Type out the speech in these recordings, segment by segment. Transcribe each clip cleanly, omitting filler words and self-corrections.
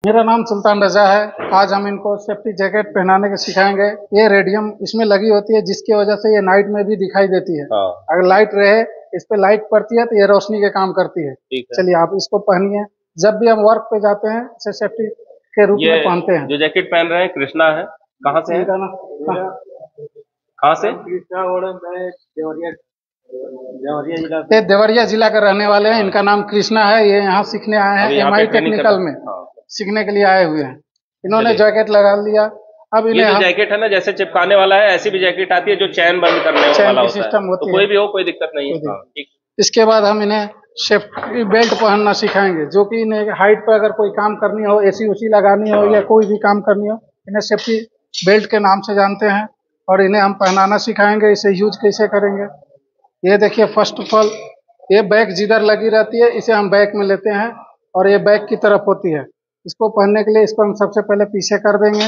मेरा नाम सुल्तान रजा है। आज हम इनको सेफ्टी जैकेट पहनाने के सिखाएंगे। ये रेडियम इसमें लगी होती है, जिसकी वजह से ये नाइट में भी दिखाई देती है। हाँ। अगर लाइट रहे, इस पे लाइट पड़ती है तो ये रोशनी के काम करती है। ठीक है। चलिए आप इसको पहनिए। जब भी हम वर्क पे जाते हैं इसे सेफ्टी के रूप में पहनते हैं। जो जैकेट पहन रहे हैं कृष्णा है, कहाँ से है? इनका नाम कहाँ से? ये देवरिया जिला के रहने वाले हैं। इनका नाम कृष्णा है। ये यहाँ सीखने आए हैं, यहाँ पे MI ट्रेनिंग टेक्निकल में हाँ। सीखने के लिए आए हुए हैं। इन्होंने जैकेट लगा लिया। अब ये इन्हें जो जैकेट है ना, जैसे चिपकाने वाला है, ऐसी भी जैकेट आती है जो चैन बंद करने वाला होता है। तो कोई भी हो, कोई दिक्कत नहीं है। हाँ, ठीक। इसके बाद हम इन्हें सेफ्टी बेल्ट पहनना सिखाएंगे, जो कि इन्हें हाइट पर अगर कोई काम करनी हो, AC उसी लगानी हो या कोई भी काम करनी हो, इन्हें सेफ्टी बेल्ट के नाम से जानते हैं और इन्हें हम पहनाना सिखाएंगे। इसे यूज कैसे करेंगे ये देखिए। फर्स्ट ऑफ ऑल ये बैक जिधर लगी रहती है इसे हम बैक में लेते हैं और ये बैक की तरफ होती है। इसको पहनने के लिए इसको हम सबसे पहले पीछे कर देंगे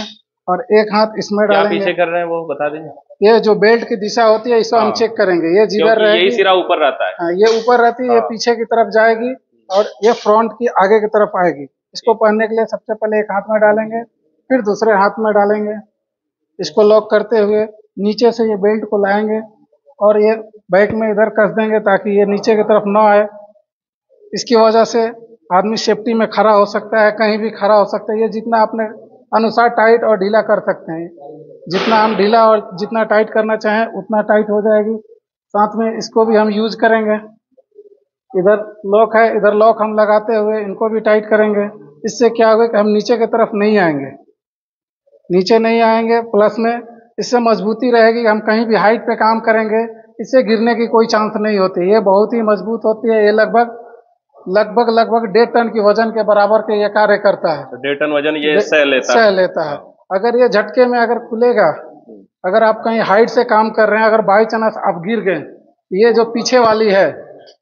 और एक हाथ इसमें डालेंगे। पीछे कर रहे हैं वो बता देंगे। ये जो बेल्ट की दिशा होती है इसको हम चेक करेंगे। ये जिधर रहेगी, यही सिरा ऊपर रहता है। हाँ, ये ऊपर रहती है। ये पीछे की तरफ जाएगी और ये फ्रंट की आगे की तरफ आएगी। इसको पहनने के लिए सबसे पहले एक हाथ में डालेंगे, फिर दूसरे हाथ में डालेंगे। इसको लॉक करते हुए नीचे से ये बेल्ट को लाएंगे और ये बैक में इधर कस देंगे ताकि ये नीचे की तरफ ना आए। इसकी वजह से आदमी सेफ्टी में खड़ा हो सकता है, कहीं भी खड़ा हो सकता है। ये जितना अपने अनुसार टाइट और ढीला कर सकते हैं। जितना हम ढीला और जितना टाइट करना चाहें उतना टाइट हो जाएगी। साथ में इसको भी हम यूज करेंगे। इधर लॉक है, इधर लॉक हम लगाते हुए इनको भी टाइट करेंगे। इससे क्या होगा कि हम नीचे की तरफ नहीं आएंगे, नीचे नहीं आएंगे। प्लस में इससे मजबूती रहेगी। हम कहीं भी हाइट पे काम करेंगे, इससे गिरने की कोई चांस नहीं होती। ये बहुत ही मजबूत होती है। ये लगभग 1.5 टन की वजन के बराबर के ये कार्य करता है। 1.5 टन वजन ये सह लेता है। अगर ये झटके में अगर खुलेगा, अगर आप कहीं हाइट से काम कर रहे हैं, अगर बाई चांस आप गिर गए, ये जो पीछे वाली है,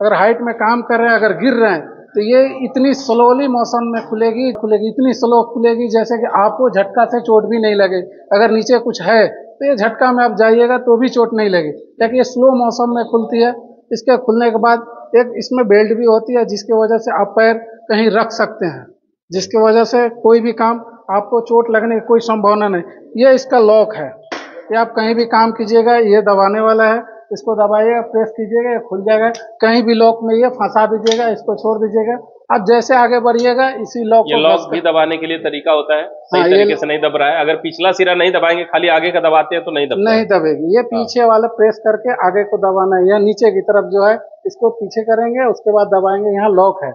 अगर हाइट में काम कर रहे हैं, अगर गिर रहे हैं, तो ये इतनी स्लोली मोशन में खुलेगी इतनी स्लो खुलेगी जैसे कि आपको झटका से चोट भी नहीं लगे। अगर नीचे कुछ है तो ये झटका में आप जाइएगा तो भी चोट नहीं लगे, क्योंकि ये स्लो मोशन में खुलती है। इसके खुलने के बाद एक इसमें बेल्ट भी होती है, जिसकी वजह से आप पैर कहीं रख सकते हैं, जिसकी वजह से कोई भी काम आपको चोट लगने की कोई संभावना नहीं। ये इसका लॉक है। ये आप कहीं भी काम कीजिएगा, ये दबाने वाला है। इसको दबाइएगा, प्रेस कीजिएगा, ये खुल जाएगा। कहीं भी लॉक में ये फंसा दीजिएगा, इसको छोड़ दीजिएगा। आप जैसे आगे बढ़िएगा इसी लॉक को। लॉक भी दबाने के लिए तरीका होता है, सही तरीके से नहीं दब रहा है। अगर पिछला सिरा नहीं दबाएंगे, खाली आगे का दबाते हैं तो नहीं दबेगी। ये पीछे वाला प्रेस करके आगे को दबाना है, या नीचे की तरफ जो है इसको पीछे करेंगे, उसके बाद दबाएंगे। यहाँ लॉक है,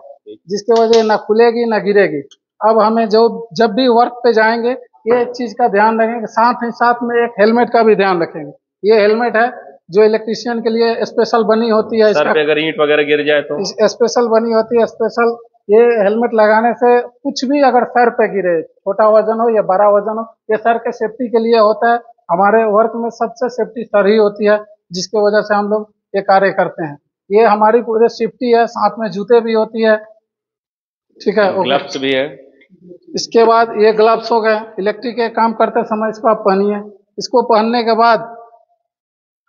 जिसकी वजह ना खुलेगी ना गिरेगी। अब हमें जब भी वर्क पे जाएंगे ये एक चीज का ध्यान रखेंगे। साथ ही साथ में एक हेलमेट का भी ध्यान रखेंगे। ये हेलमेट है जो इलेक्ट्रीशियन के लिए स्पेशल बनी होती है। सर पे अगर ईंट वगैरह गिर जाए तो स्पेशल बनी होती है। स्पेशल ये हेलमेट लगाने से कुछ भी अगर सर पे गिरे, छोटा वजन हो या बड़ा वजन हो, ये सर के सेफ्टी के लिए होता है। हमारे वर्क में सबसे सेफ्टी सर ही होती है, जिसकी वजह से हम लोग ये कार्य करते हैं। ये हमारी पूरी सेफ्टी है। साथ में जूते भी होती है, ठीक है, ग्लव्स भी है। इसके बाद ये ग्लव्स हो गए। इलेक्ट्रिक के काम करते समय इसको आप पहनिए। इसको पहनने के बाद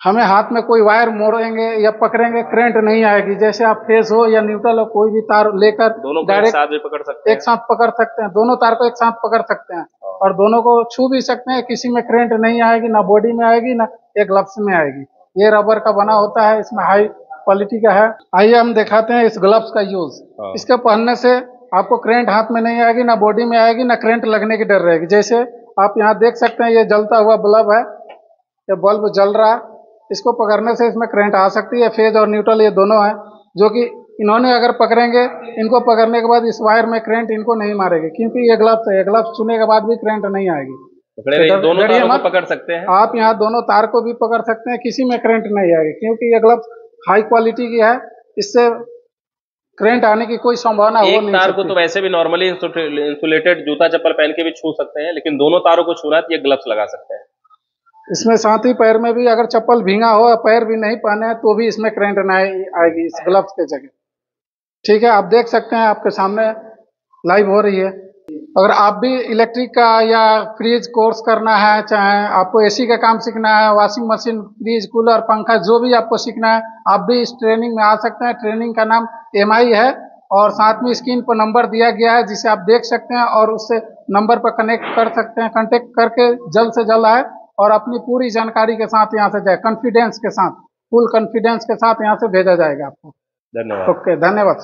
हमें हाथ में कोई वायर मोड़ेंगे या पकड़ेंगे, करंट नहीं आएगी। जैसे आप फेस हो या न्यूट्रल हो, कोई भी तार लेकर डायरेक्ट साथ भी पकड़ सकते हैं। एक साथ पकड़ सकते हैं। दोनों तार को एक साथ पकड़ सकते हैं और दोनों को छू भी सकते हैं। किसी में करंट नहीं आएगी, ना बॉडी में आएगी, ना एक ग्लव्स में आएगी। ये रबर का बना होता है, इसमें हाई क्वालिटी का है। आइए हम दिखाते हैं इस ग्लव्स का यूज। इसके पहनने से आपको करंट हाथ में नहीं आएगी, ना बॉडी में आएगी, ना करंट लगने की डर रहेगी। जैसे आप यहाँ देख सकते हैं, ये जलता हुआ बल्ब है, ये बल्ब जल रहा है। इसको पकड़ने से इसमें करंट आ सकती है। फेज और न्यूट्रल ये दोनों है, जो कि इन्होंने अगर पकड़ेंगे, इनको पकड़ने के बाद इस वायर में करंट इनको नहीं मारेगी, क्योंकि ये ग्लव्स है। ग्लव्स छूने के बाद भी करंट नहीं आएगी। दोनों तारों को पकड़ सकते हैं आप, यहाँ दोनों तार को भी पकड़ सकते हैं, किसी में करंट नहीं आएगी, क्योंकि ये ग्लव्स हाई क्वालिटी की है। इससे करंट आने की कोई संभावना हो नहीं। तार को तो वैसे भी नॉर्मली इंसुलेटेड जूता चप्पल पहन के भी छू सकते हैं, लेकिन दोनों तारों को छूना है तो ये ग्लव्स लगा सकते हैं। इसमें साथ ही पैर में भी अगर चप्पल भींगा हो, पैर भी नहीं पहने तो भी इसमें करंट नहीं आएगी इस ग्लव्स के जगह। ठीक है, आप देख सकते हैं, आपके सामने लाइव हो रही है। अगर आप भी इलेक्ट्रिक का या फ्रिज कोर्स करना है, चाहे आपको AC का काम सीखना है, वॉशिंग मशीन, फ्रिज, कूलर, पंखा, जो भी आपको सीखना है, आप भी इस ट्रेनिंग में आ सकते हैं। ट्रेनिंग का नाम MI है, और साथ में स्क्रीन पर नंबर दिया गया है जिसे आप देख सकते हैं और उससे नंबर पर कनेक्ट कर सकते हैं। कांटेक्ट करके जल्द से जल्द आए और अपनी पूरी जानकारी के साथ यहाँ से जाए, कॉन्फिडेंस के साथ, फुल कॉन्फिडेंस के साथ यहाँ से भेजा जाएगा आपको। धन्यवाद। ओके, धन्यवाद।